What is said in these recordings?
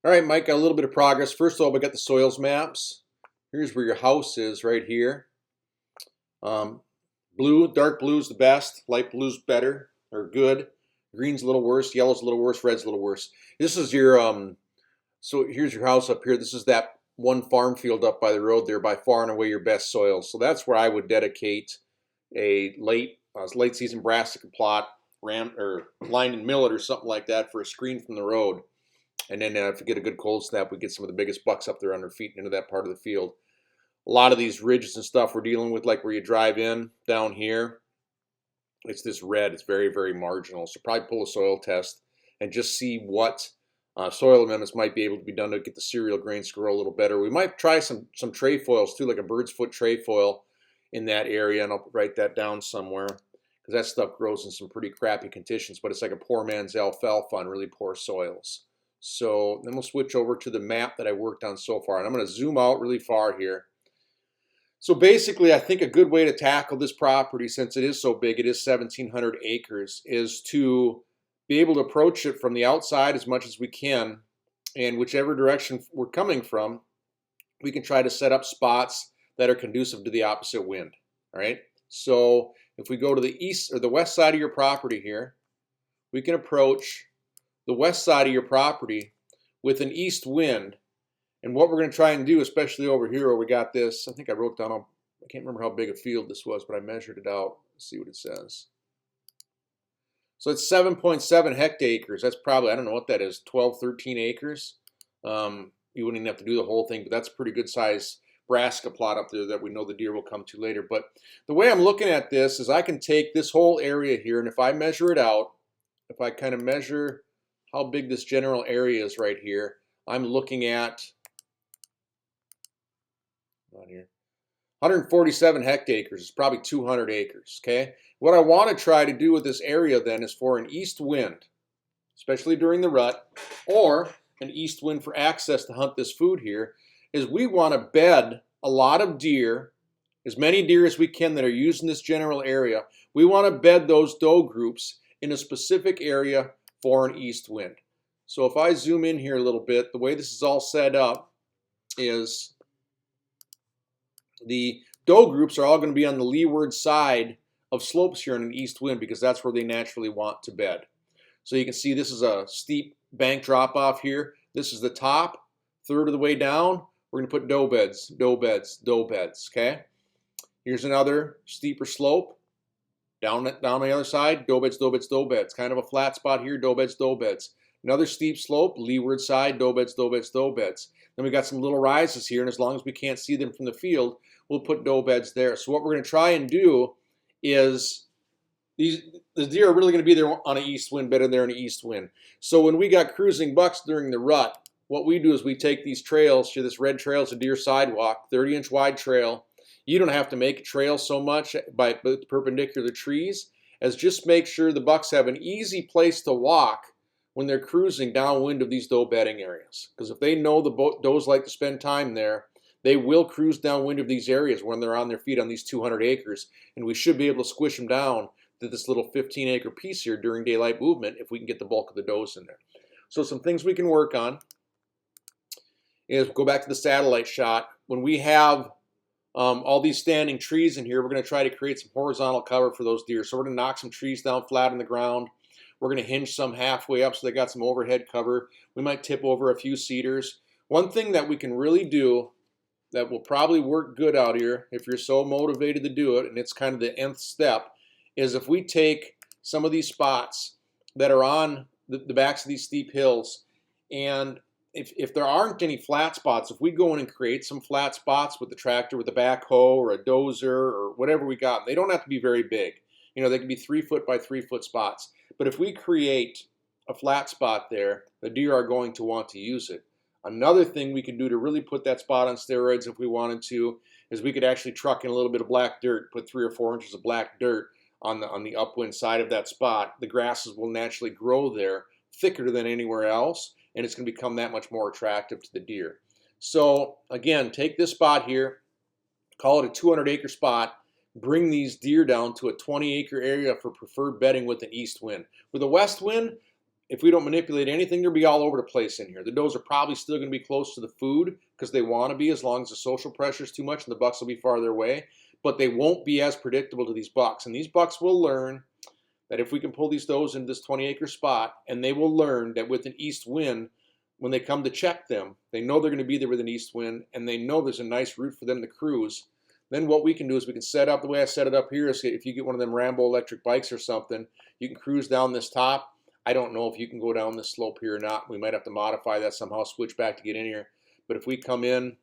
All right, Mike, got a little bit of progress. First of all, we got the soils maps. Here's where your house is right here. Blue, dark blue is the best. Light blue's better or good. Green's a little worse. Yellow's a little worse. Red's a little worse. This is your, so here's your house up here. This is that one farm field up by the road there, by far and away your best soils. So that's where I would dedicate a late season brassica plot, or lined in millet or something like that for a screen from the road. And then if we get a good cold snap, we get some of the biggest bucks up there on their feet into that part of the field. A lot of these ridges and stuff we're dealing with, like where you drive in down here, it's this red. It's very, very marginal. So probably pull a soil test and just see what soil amendments might be able to be done to get the cereal grains to grow a little better. We might try some trefoils too, like a bird's foot trefoil in that area, and I'll write that down somewhere because that stuff grows in some pretty crappy conditions, but it's like a poor man's alfalfa on really poor soils. So then we'll switch over to the map that I worked on so far, and I'm going to zoom out really far here. So basically, I think a good way to tackle this property, since it is so big, it is 1,700 acres, is to be able to approach it from the outside as much as we can, and whichever direction we're coming from, we can try to set up spots that are conducive to the opposite wind. All right. So if we go to the east or the west side of your property here, we can approach the west side of your property with an east wind. And what we're going to try and do, especially over here where we got this, I think I wrote down, I can't remember how big a field this was, but I measured it out. Let's see what it says. So it's 7.7 hectacres. That's probably, I don't know what that is, 12, 13 acres. You wouldn't even have to do the whole thing, but that's a pretty good size brassica plot up there that we know the deer will come to later. But the way I'm looking at this is I can take this whole area here, and if I measure it out, if I kind of measure how big this general area is right here, I'm looking at, on here, 147 hectacres. It's probably 200 acres, okay? What I want to try to do with this area then is for an east wind, especially during the rut, or an east wind for access to hunt this food here, is we want to bed a lot of deer, as many deer as we can that are using this general area. We want to bed those doe groups in a specific area for an east wind. So if I zoom in here a little bit, the way this is all set up is the doe groups are all going to be on the leeward side of slopes here in an east wind because that's where they naturally want to bed. So you can see this is a steep bank drop off here. This is the top, third of the way down. We're going to put doe beds, doe beds, doe beds, okay? Here's another steeper slope. Down on the other side, doe beds, doe beds, doe beds. Kind of a flat spot here, doe beds, doe beds. Another steep slope, leeward side, doe beds, doe beds, doe beds. Then we got some little rises here, and as long as we can't see them from the field, we'll put doe beds there. So what we're going to try and do is, the deer are really going to be there on an east wind, better there in an east wind. So when we got cruising bucks during the rut, what we do is we take these trails, here this red trail is a deer sidewalk, 30-inch wide trail. You don't have to make a trail so much by perpendicular trees as just make sure the bucks have an easy place to walk when they're cruising downwind of these doe bedding areas. Because if they know the does like to spend time there, they will cruise downwind of these areas when they're on their feet on these 200 acres, and we should be able to squish them down to this little 15-acre piece here during daylight movement if we can get the bulk of the does in there. So some things we can work on is go back to the satellite shot. When we have all these standing trees in here, we're going to try to create some horizontal cover for those deer. So we're going to knock some trees down flat on the ground. We're going to hinge some halfway up so they got some overhead cover. We might tip over a few cedars. One thing that we can really do that will probably work good out here, if you're so motivated to do it, and it's kind of the nth step, is if we take some of these spots that are on the backs of these steep hills, and if there aren't any flat spots, if we go in and create some flat spots with the tractor, with a backhoe or a dozer or whatever we got, they don't have to be very big. You know, they can be 3-foot by 3-foot spots. But if we create a flat spot there, the deer are going to want to use it. Another thing we could do to really put that spot on steroids if we wanted to is we could actually truck in a little bit of black dirt, put 3 or 4 inches of black dirt on the upwind side of that spot. The grasses will naturally grow there thicker than anywhere else, and it's going to become that much more attractive to the deer. So again, take this spot here, call it a 200-acre spot, bring these deer down to a 20-acre area for preferred bedding with an east wind. With a west wind, if we don't manipulate anything, they'll be all over the place in here. The does are probably still going to be close to the food because they want to be, as long as the social pressure is too much and the bucks will be farther away. But they won't be as predictable to these bucks. And these bucks will learn that if we can pull these does into this 20-acre spot, and they will learn that with an east wind, when they come to check them, they know they're going to be there with an east wind, and they know there's a nice route for them to cruise. Then what we can do is we can set up, the way I set it up here is if you get one of them Rambo electric bikes or something, you can cruise down this top. I don't know if you can go down this slope here or not. We might have to modify that somehow, switch back to get in here. But if we come in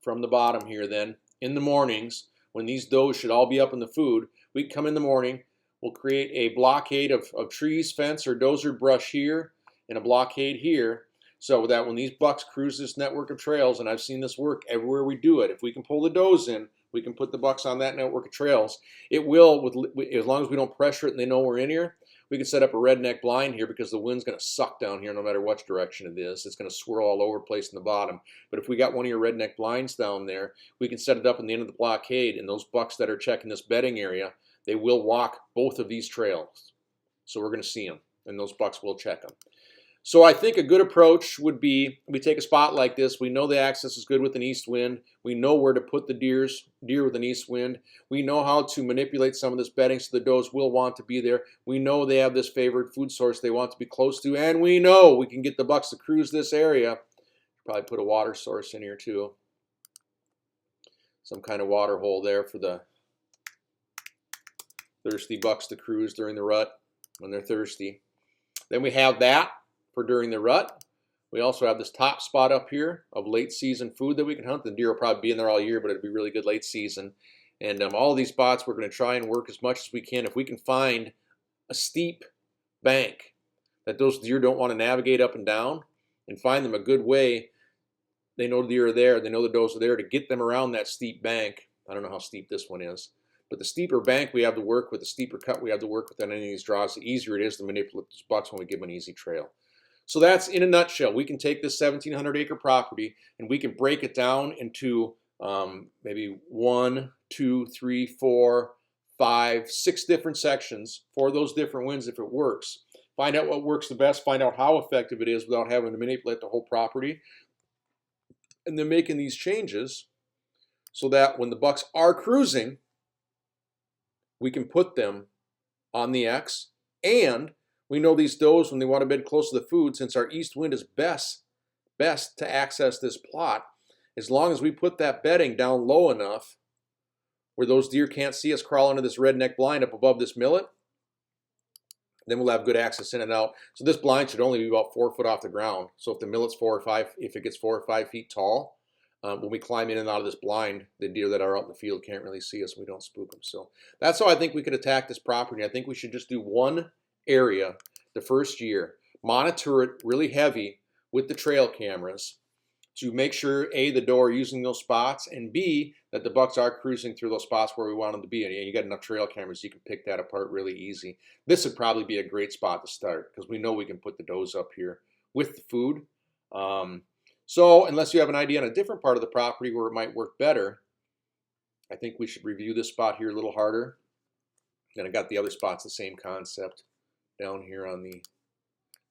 from the bottom here then, in the mornings, when these does should all be up in the food, we can come in the morning, we'll create a blockade of trees, fence, or dozer brush here, and a blockade here, so that when these bucks cruise this network of trails, and I've seen this work everywhere we do it, if we can pull the does in, we can put the bucks on that network of trails. It will, as long as we don't pressure it and they know we're in here. We can set up a redneck blind here because the wind's going to suck down here no matter which direction it is. It's going to swirl all over the place in the bottom. But if we got one of your redneck blinds down there, we can set it up in the end of the blockade, and those bucks that are checking this bedding area, they will walk both of these trails. So we're going to see them, and those bucks will check them. So I think a good approach would be, we take a spot like this, we know the access is good with an east wind, we know where to put the deer with an east wind, we know how to manipulate some of this bedding so the does will want to be there, we know they have this favored food source they want to be close to, and we know we can get the bucks to cruise this area. Probably put a water source in here too. Some kind of water hole there for the thirsty bucks to cruise during the rut when they're thirsty. Then we have that for during the rut. We also have this top spot up here of late season food that we can hunt. The deer will probably be in there all year, but it'll be really good late season. And all of these spots we're going to try and work as much as we can. If we can find a steep bank that those deer don't want to navigate up and down, and find them a good way, they know the deer are there, they know the does are there, to get them around that steep bank. I don't know how steep this one is, but the steeper bank we have to work with, the steeper cut we have to work with on any of these draws, the easier it is to manipulate those bucks when we give them an easy trail. So that's in a nutshell. We can take this 1,700-acre property and we can break it down into maybe 1, 2, 3, 4, 5, 6 different sections for those different winds if it works. Find out what works the best, find out how effective it is without having to manipulate the whole property, and then making these changes so that when the bucks are cruising, we can put them on the X, and we know these does, when they want to bed close to the food, since our east wind is best to access this plot, as long as we put that bedding down low enough where those deer can't see us crawl into this redneck blind up above this millet, then we'll have good access in and out. So this blind should only be about 4 foot off the ground. So if the millet's 4 or 5, if it gets 4 or 5 feet tall, when we climb in and out of this blind, the deer that are out in the field can't really see us. We don't spook them. So that's how I think we could attack this property. I think we should just do one area the first year, monitor it really heavy with the trail cameras to make sure A, the doe are using those spots, and B, that the bucks are cruising through those spots where we want them to be. And you got enough trail cameras, you can pick that apart really easy. This would probably be a great spot to start because we know we can put the does up here with the food. So unless you have an idea on a different part of the property where it might work better, I think we should review this spot here a little harder. And I got the other spots, the same concept down here on the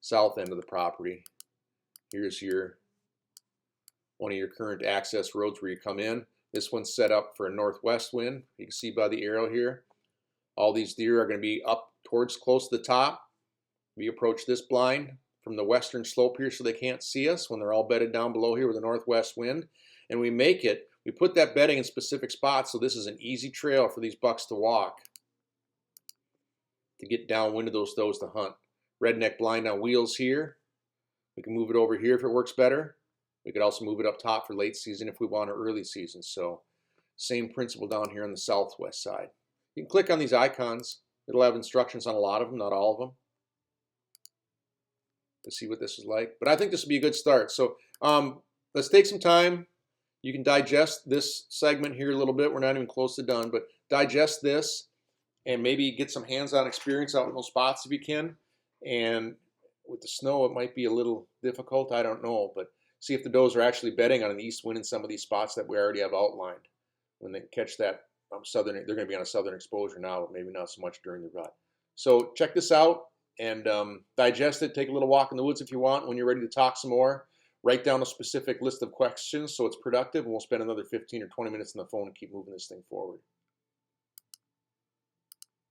south end of the property. Here's one of your current access roads where you come in. This one's set up for a northwest wind. You can see by the arrow here. All these deer are going to be up towards close to the top. We approach this blind from the western slope here so they can't see us when they're all bedded down below here with a northwest wind. And we put that bedding in specific spots so this is an easy trail for these bucks to walk to get downwind of those does to hunt. Redneck blind on wheels here. We can move it over here if it works better. We could also move it up top for late season if we want or early season. So same principle down here on the southwest side. You can click on these icons. It'll have instructions on a lot of them, not all of them, to see what this is like. But I think this would be a good start. So let's take some time. You can digest this segment here a little bit. We're not even close to done, but digest this and maybe get some hands-on experience out in those spots if you can. And with the snow, it might be a little difficult. I don't know, but see if the does are actually bedding on an east wind in some of these spots that we already have outlined. When they catch that southern, they're going to be on a southern exposure now, but maybe not so much during the rut. So check this out. and digest it. Take a little walk in the woods if you want. When you're ready to talk some more, write down a specific list of questions so it's productive, and we'll spend another 15 or 20 minutes on the phone and keep moving this thing forward.